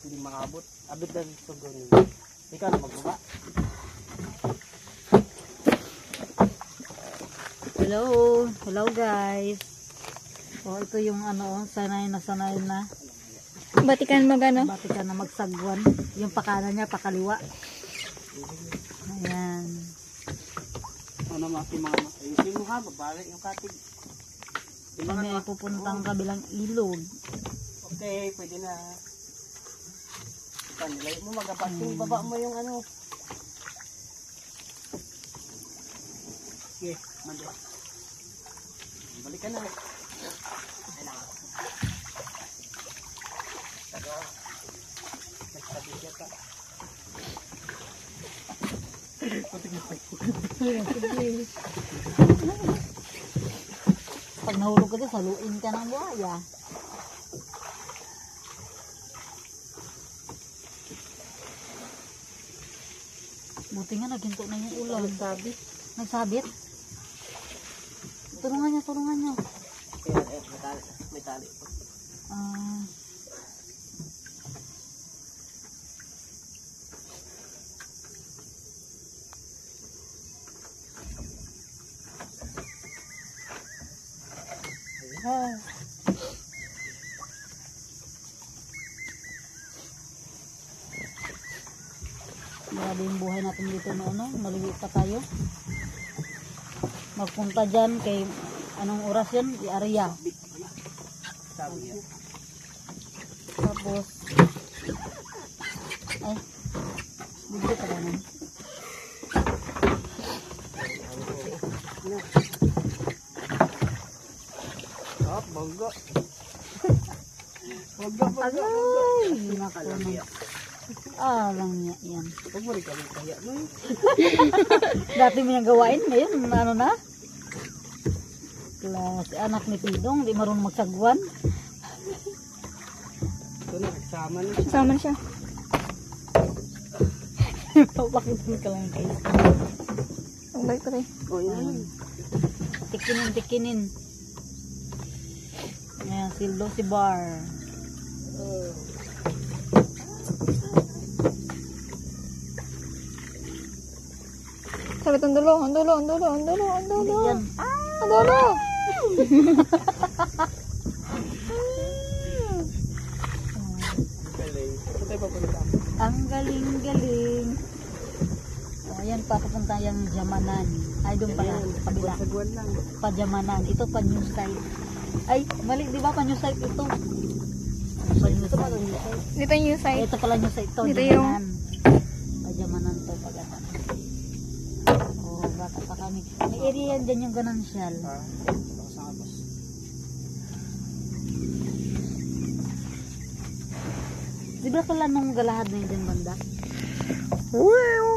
Hindi makabot. Abot lang sa gawin. Ikaw na magbaba. Hello. Hello guys. Oh, ito yung sanay na. Batikan magano? Batikan na magsagwan. Yung pakanan niya, pakaliwa. Ayan. Ano mga ayusin mo ha, babalik yung katig. May pupuntang kabilang ilog. Okay, pwede na. Panilay mo, magabating baba mo yung ano. Okay, mandwa. Balik ka na. Nagsabi siya ka. Pag nahulog ka dyan, saluin ka ng buhaya. Buti nga naghinto na yung ulam. Nagsabit? Tulungan niyo. Kaya may tali. Grabe yung buhay natin dito maliit pa tayo. Magpunta dyan kay anong oras yun? I-area. Tapos ay bigla ka naman. Bangga. Ay, naku. Lang niya yan. Huwag mo rin kami kaya mo. Dati mo niyang gawain, ngayon ano na? Klase anak ni Pidong, di marunong magsagwan. Ito na, nagsama na siya. Sama siya. Papakitin ka lang kayo. Ang balik pa rin. O, yan. Tikinin. Ayan, sildo si Bar. Sabi itong dulo. Yan. Ang dulo. Ang galing. Ayan pa, papunta yung Jamanan. Ay, doon pala, kabila. Pa-Jamanan. Ito pa new site. Ay, mali, di ba pa new site ito? Dito yung side. Ito pala new site ito. Dito Jamanan. Pa-Jamanan to, pag-ata. Oh, bata pa kami. May area yan dyan yung Ganancial. Di ba pala nung galahad na yun dyan banda? Wow!